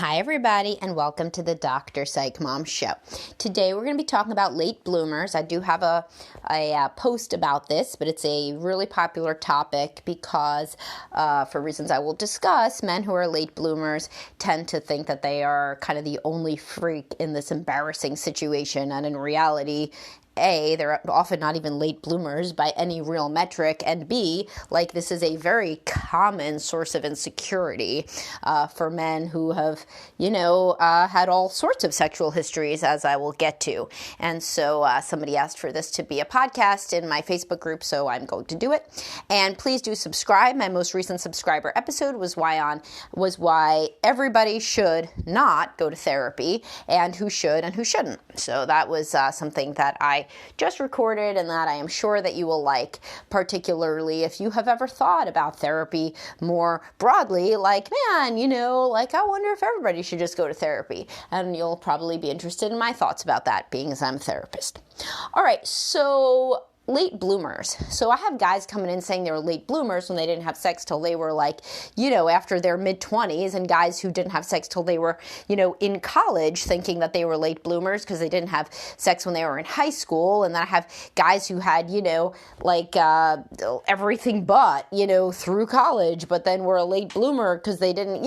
Hi, everybody, and welcome to the Dr. Psych Mom Show. Today, we're going to be talking about late bloomers. I do have a post about this, but it's a really popular topic because, for reasons I will discuss, men who are late bloomers tend to think that they are kind of the only freak in this embarrassing situation, and in reality, A, they're often not even late bloomers by any real metric, and B, like this is a very common source of insecurity for men who have, had all sorts of sexual histories, as I will get to. And so somebody asked for this to be a podcast in my Facebook group, so I'm going to do it. And please do subscribe. My most recent subscriber episode was why everybody should not go to therapy, and who should and who shouldn't. So that was something that I just recorded and that I am sure that you will like, particularly if you have ever thought about therapy more broadly, like, man, I wonder if everybody should just go to therapy. And you'll probably be interested in my thoughts about that, being as I'm a therapist. All right, so late bloomers. So I have guys coming in saying they were late bloomers when they didn't have sex till they were after their mid-20s, and guys who didn't have sex till they were, in college, thinking that they were late bloomers because they didn't have sex when they were in high school. And then I have guys who had, everything but, through college, but then were a late bloomer because they didn't,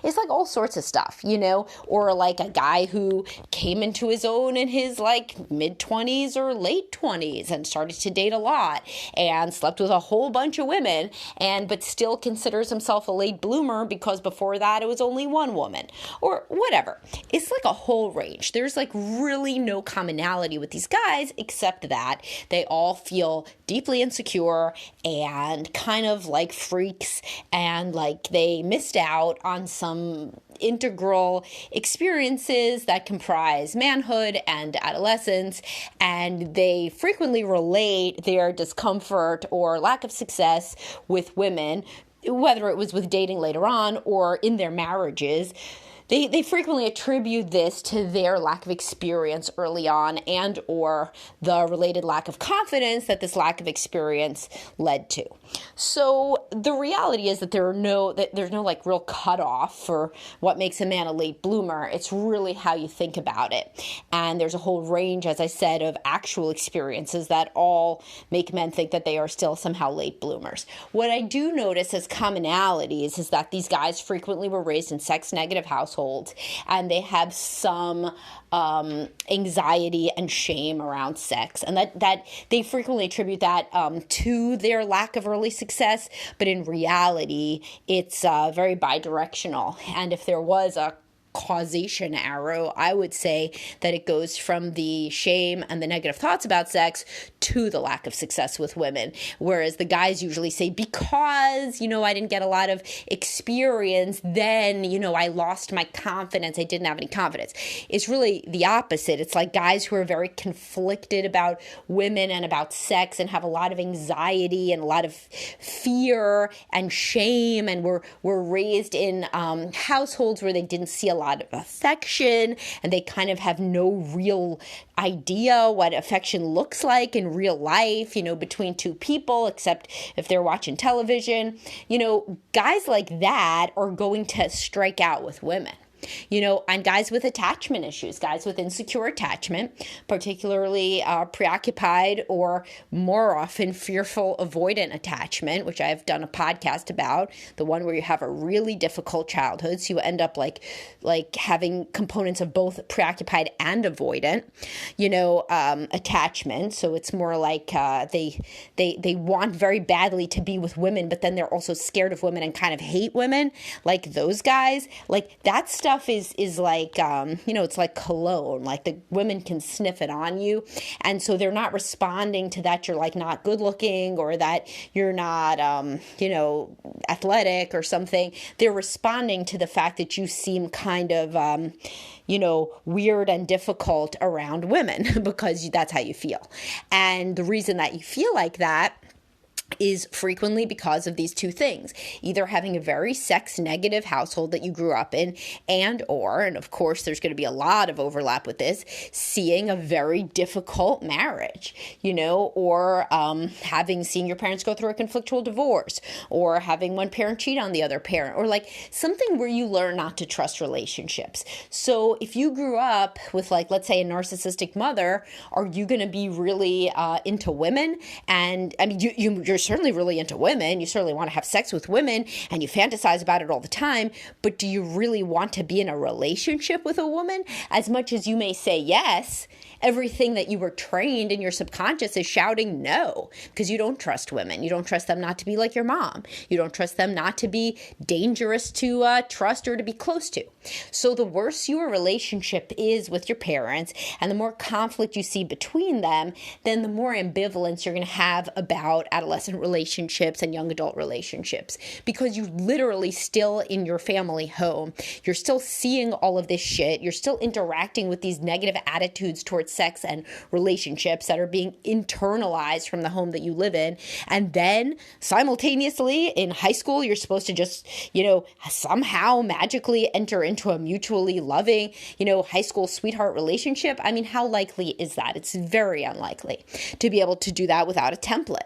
it's like all sorts of stuff, or like a guy who came into his own in his mid-20s or late 20s and started to date a lot and slept with a whole bunch of women, but still considers himself a late bloomer because before that it was only one woman, or whatever. It's like a whole range. There's really no commonality with these guys except that they all feel deeply insecure and kind of like freaks, and like they missed out on some integral experiences that comprise manhood and adolescence, and they frequently relate their discomfort or lack of success with women, whether it was with dating later on or in their marriages. They frequently attribute this to their lack of experience early on and or the related lack of confidence that this lack of experience led to. So the reality is that there's no real cutoff for what makes a man a late bloomer. It's really how you think about it. And there's a whole range, as I said, of actual experiences that all make men think that they are still somehow late bloomers. What I do notice as commonalities is that these guys frequently were raised in sex-negative households, and they have some anxiety and shame around sex, and that they frequently attribute that to their lack of early success, but in reality, it's very bidirectional. And if there was a causation arrow, I would say that it goes from the shame and the negative thoughts about sex to the lack of success with women. Whereas the guys usually say, because, I didn't get a lot of experience, then, I lost my confidence. I didn't have any confidence. It's really the opposite. It's like guys who are very conflicted about women and about sex and have a lot of anxiety and a lot of fear and shame, and were raised in households where they didn't see a lot of affection, and they kind of have no real idea what affection looks like in real life, between two people, except if they're watching television. Guys like that are going to strike out with women. And guys with attachment issues, guys with insecure attachment, particularly preoccupied or more often fearful avoidant attachment, which I've done a podcast about, the one where you have a really difficult childhood, so you end up like having components of both preoccupied and avoidant, attachment. So it's more like they want very badly to be with women, but then they're also scared of women and kind of hate women, like those guys. Like that stuff is like, it's like cologne, like the women can sniff it on you. And so they're not responding to that you're not good looking or that you're not, athletic or something. They're responding to the fact that you seem kind of, weird and difficult around women because that's how you feel. And the reason that you feel like that is frequently because of these two things, either having a very sex negative household that you grew up in, and of course there's going to be a lot of overlap with this, seeing a very difficult marriage, or seeing your parents go through a conflictual divorce, or having one parent cheat on the other parent, or like something where you learn not to trust relationships. So if you grew up with, like, let's say a narcissistic mother, are you going to be really into women? And I mean, you're certainly really into women. You certainly want to have sex with women and you fantasize about it all the time. But do you really want to be in a relationship with a woman? As much as you may say yes, everything that you were trained in your subconscious is shouting no, because you don't trust women. You don't trust them not to be like your mom. You don't trust them not to be dangerous to trust or to be close to. So the worse your relationship is with your parents and the more conflict you see between them, then the more ambivalence you're going to have about adolescent relationships and young adult relationships, because you literally still in your family home, you're still seeing all of this shit. You're still interacting with these negative attitudes towards sex and relationships that are being internalized from the home that you live in. And then simultaneously in high school, you're supposed to just, somehow magically enter into a mutually loving, high school sweetheart relationship. I mean, how likely is that? It's very unlikely to be able to do that without a template.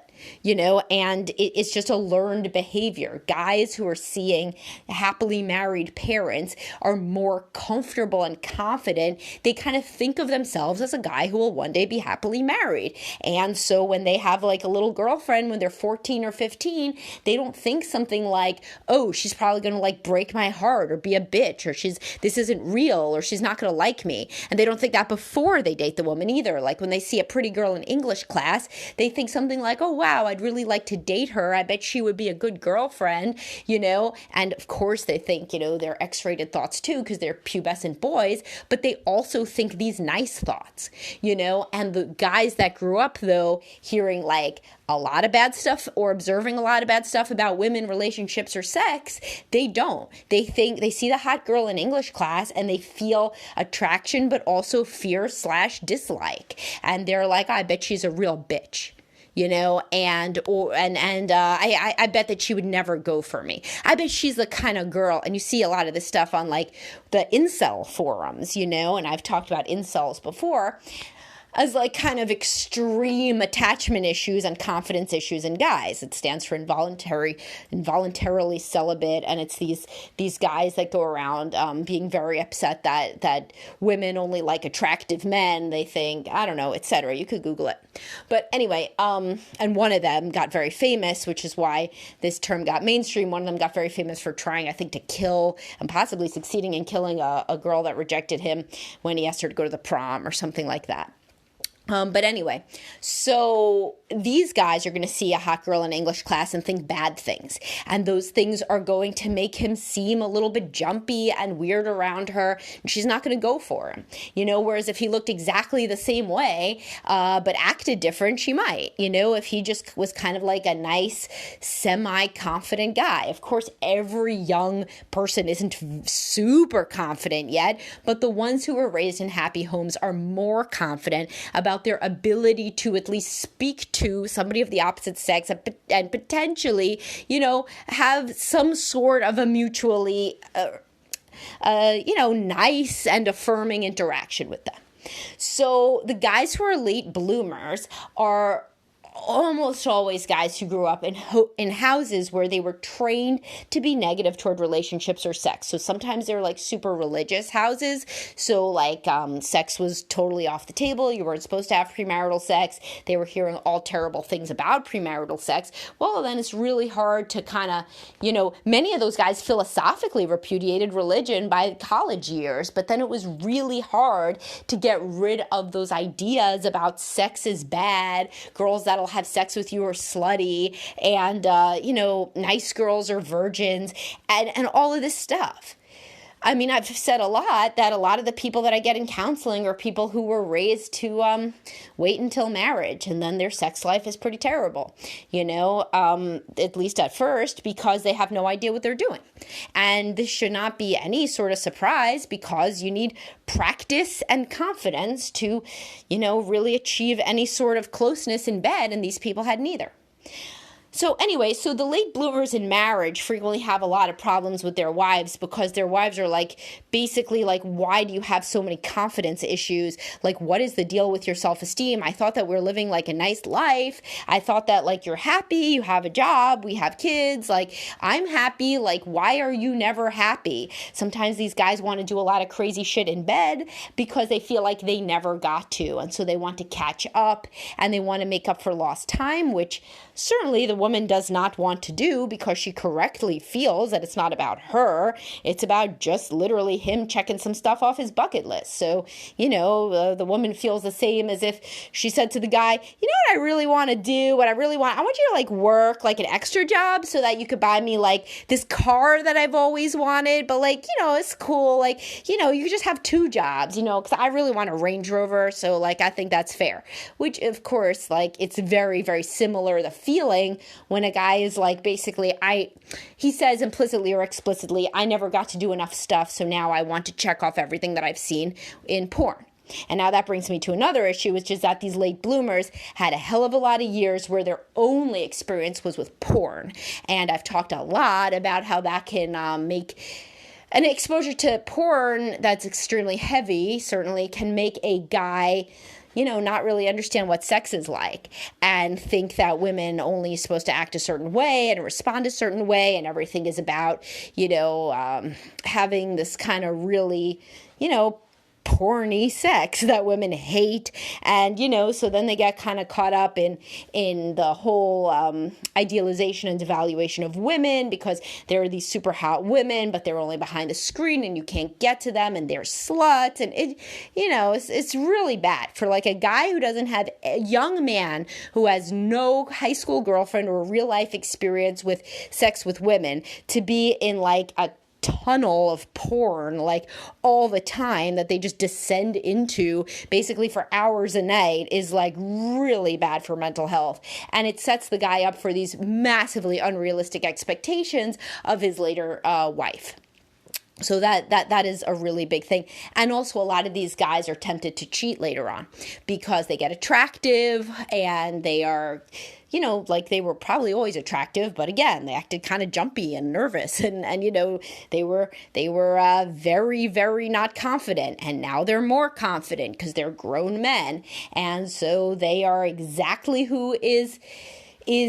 And it's just a learned behavior. Guys who are seeing happily married parents are more comfortable and confident. They kind of think of themselves as a guy who will one day be happily married. And so when they have like a little girlfriend when they're 14 or 15, they don't think something like, oh, she's probably going to like break my heart or be a bitch, or this isn't real, or she's not going to like me. And they don't think that before they date the woman either. Like when they see a pretty girl in English class, they think something like, oh, wow, I'd really like to date her. I bet she would be a good girlfriend, And of course they think, they're X-rated thoughts too, because they're pubescent boys, but they also think these nice thoughts, And the guys that grew up, though, hearing like a lot of bad stuff or observing a lot of bad stuff about women, relationships, or sex, they don't. They think they see the hot girl in English class and they feel attraction, but also fear/dislike. And they're like, I bet she's a real bitch. I bet that she would never go for me. I bet she's the kind of girl, and you see a lot of this stuff on like the incel forums, and I've talked about incels before, as like kind of extreme attachment issues and confidence issues in guys. It stands for involuntarily celibate, and it's these guys that go around being very upset that women only like attractive men. They think, I don't know, etc. You could Google it. But anyway, and one of them got very famous, which is why this term got mainstream. One of them got very famous for trying, I think, to kill and possibly succeeding in killing a girl that rejected him when he asked her to go to the prom or something like that. But anyway, so these guys are going to see a hot girl in English class and think bad things. And those things are going to make him seem a little bit jumpy and weird around her. And she's not going to go for him. Whereas if he looked exactly the same way, but acted different, she might. If he just was kind of like a nice, semi-confident guy. Of course, every young person isn't super confident yet, but the ones who were raised in happy homes are more confident about their ability to at least speak to somebody of the opposite sex and potentially, have some sort of a mutually, nice and affirming interaction with them. So the guys who are late bloomers are almost always guys who grew up in houses where they were trained to be negative toward relationships or sex. So sometimes they're like super religious houses. So like sex was totally off the table. You weren't supposed to have premarital sex. They were hearing all terrible things about premarital sex. Well, then it's really hard to kind of, many of those guys philosophically repudiated religion by college years, but then it was really hard to get rid of those ideas about sex is bad, girls that'll have sex with you are slutty, and, nice girls are virgins, and all of this stuff. I mean, I've said a lot that a lot of the people that I get in counseling are people who were raised to wait until marriage, and then their sex life is pretty terrible, at least at first, because they have no idea what they're doing. And this should not be any sort of surprise, because you need practice and confidence to, really achieve any sort of closeness in bed, and these people had neither. So anyway, so the late bloomers in marriage frequently have a lot of problems with their wives because their wives are like, basically like, why do you have so many confidence issues? Like, what is the deal with your self-esteem? I thought that we're living like a nice life. I thought that like you're happy, you have a job, we have kids, like I'm happy. Like, why are you never happy? Sometimes these guys want to do a lot of crazy shit in bed because they feel like they never got to. And so they want to catch up and they want to make up for lost time, which certainly the woman does not want to do because she correctly feels that it's not about her. It's about just literally him checking some stuff off his bucket list. So, the woman feels the same as if she said to the guy, you know what I really want to do? What I really want, I want you to like work like an extra job so that you could buy me like this car that I've always wanted. But like, it's cool. Like, you could just have two jobs, because I really want a Range Rover. So like, I think that's fair, which of course, like it's very, very similar, the feeling when a guy is like, basically, he says implicitly or explicitly, I never got to do enough stuff, so now I want to check off everything that I've seen in porn. And now that brings me to another issue, which is that these late bloomers had a hell of a lot of years where their only experience was with porn. And I've talked a lot about how that can make an exposure to porn that's extremely heavy, certainly can make a guy not really understand what sex is like and think that women only are supposed to act a certain way and respond a certain way and everything is about, having this kind of really, porny sex that women hate. And, so then they get kind of caught up in the whole idealization and devaluation of women because there are these super hot women, but they're only behind the screen and you can't get to them and they're sluts. And it's really bad for like a guy who doesn't have a young man who has no high school girlfriend or real life experience with sex with women to be in like a tunnel of porn like all the time that they just descend into basically for hours a night is like really bad for mental health. And it sets the guy up for these massively unrealistic expectations of his later wife. So that is a really big thing. And also a lot of these guys are tempted to cheat later on because they get attractive and they are, like they were probably always attractive, but again, they acted kind of jumpy and nervous and they were very, very not confident. And now they're more confident because they're grown men. And so they are exactly who is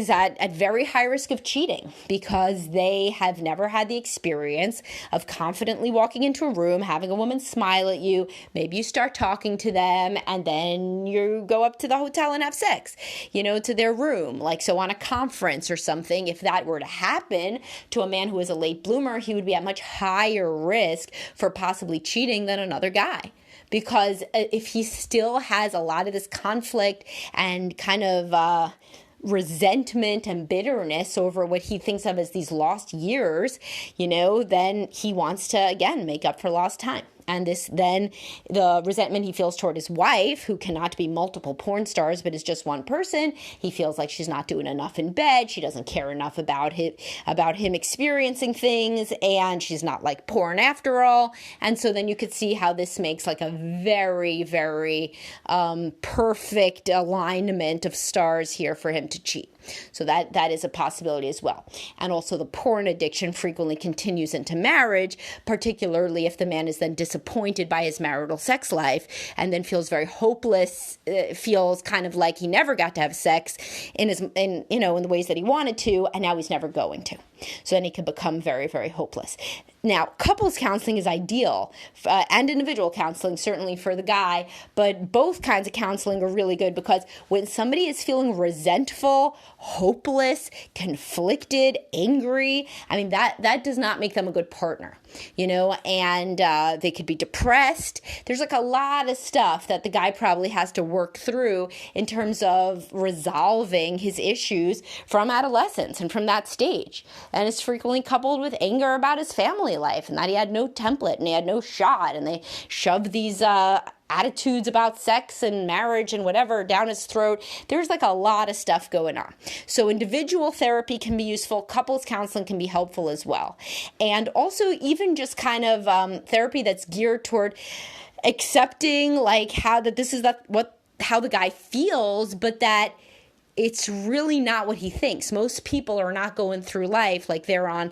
at very high risk of cheating because they have never had the experience of confidently walking into a room, having a woman smile at you. Maybe you start talking to them and then you go up to the hotel and have sex, to their room. Like, so on a conference or something, if that were to happen to a man who is a late bloomer, he would be at much higher risk for possibly cheating than another guy. Because if he still has a lot of this conflict and kind of resentment and bitterness over what he thinks of as these lost years, then he wants to, again, make up for lost time. And then the resentment he feels toward his wife, who cannot be multiple porn stars, but is just one person, he feels like she's not doing enough in bed. She doesn't care enough about him experiencing things, and she's not like porn after all. And so then you could see how this makes like a very, very perfect alignment of stars here for him to cheat. So that is a possibility as well. And also the porn addiction frequently continues into marriage, particularly if the man is then disappointed by his marital sex life and then feels very hopeless, feels kind of like he never got to have sex in the ways that he wanted to, and now he's never going to. So then he can become very, very hopeless. Now, couples counseling is ideal, and individual counseling, certainly for the guy, but both kinds of counseling are really good because when somebody is feeling resentful, hopeless, conflicted, angry, I mean, that does not make them a good partner, and they could be depressed. There's like a lot of stuff that the guy probably has to work through in terms of resolving his issues from adolescence and from that stage. And it's frequently coupled with anger about his family life and that he had no template and he had no shot and they shoved these attitudes about sex and marriage and whatever down his throat. There's like a lot of stuff going on. So individual therapy can be useful. Couples counseling can be helpful as well. And also even just kind of therapy that's geared toward accepting like how the guy feels, but that it's really not what he thinks. Most people are not going through life like they're on,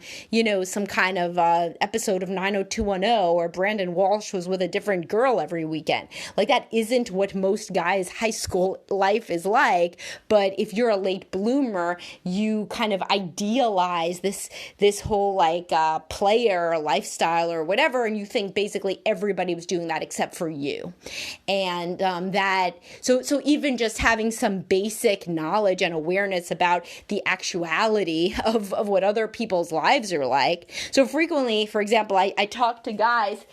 some kind of episode of 90210, or Brandon Walsh was with a different girl every weekend. Like, that isn't what most guys' high school life is like. But if you're a late bloomer, you kind of idealize this whole like player lifestyle or whatever, and you think basically everybody was doing that except for you. And so even just having some basic knowledge and awareness about the actuality of what other people's lives are like. So frequently, for example, I talk to guys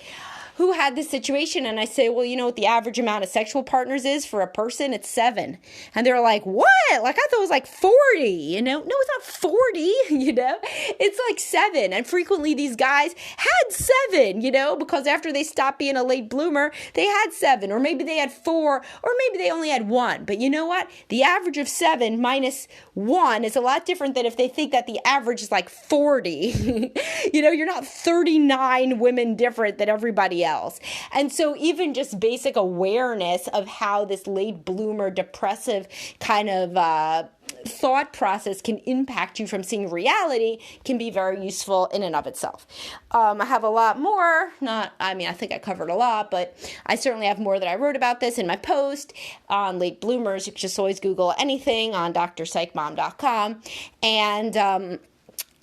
who had this situation, and I say, well, you know what the average amount of sexual partners is for a person? It's 7. And they're like, what? Like, I thought it was like 40, No, it's not 40, It's like 7. And frequently these guys had 7, because after they stopped being a late bloomer, they had 7, or maybe they had 4, or maybe they only had 1. But you know what? The average of 7 minus 1 is a lot different than if they think that the average is like 40. You're not 39 women different than everybody else. And so even just basic awareness of how this late bloomer depressive kind of thought process can impact you from seeing reality can be very useful in and of itself. I have a lot more. I think I covered a lot, but I certainly have more that I wrote about this in my post on late bloomers. You can just always Google anything on drpsychmom.com. And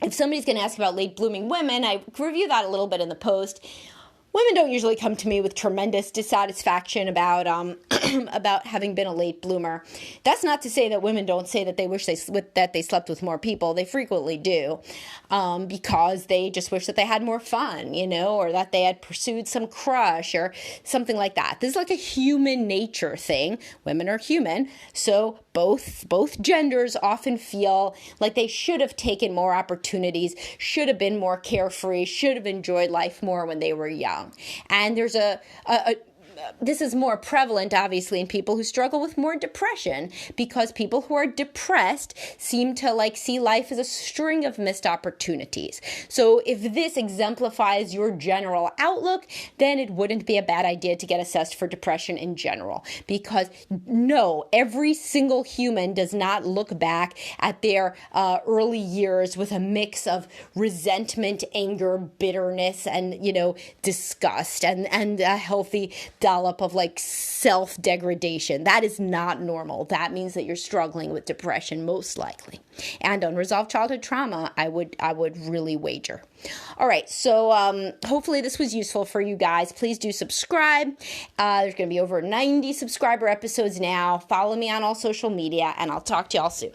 if somebody's going to ask about late blooming women, I review that a little bit in the post. Women don't usually come to me with tremendous dissatisfaction about about having been a late bloomer. That's not to say that women don't say that they wish that they slept with more people. They frequently do, because they just wish that they had more fun, or that they had pursued some crush or something like that. This is like a human nature thing. Women are human, so both genders often feel like they should have taken more opportunities, should have been more carefree, should have enjoyed life more when they were young. And there's this is more prevalent, obviously, in people who struggle with more depression, because people who are depressed seem to see life as a string of missed opportunities. So if this exemplifies your general outlook, then it wouldn't be a bad idea to get assessed for depression in general, because no, every single human does not look back at their early years with a mix of resentment, anger, bitterness, and, disgust, and a healthy dollop of self-degradation. That is not normal. That means that you're struggling with depression, most likely. And unresolved childhood trauma, I would really wager. All right, so hopefully this was useful for you guys. Please do subscribe. There's going to be over 90 subscriber episodes now. Follow me on all social media, and I'll talk to y'all soon.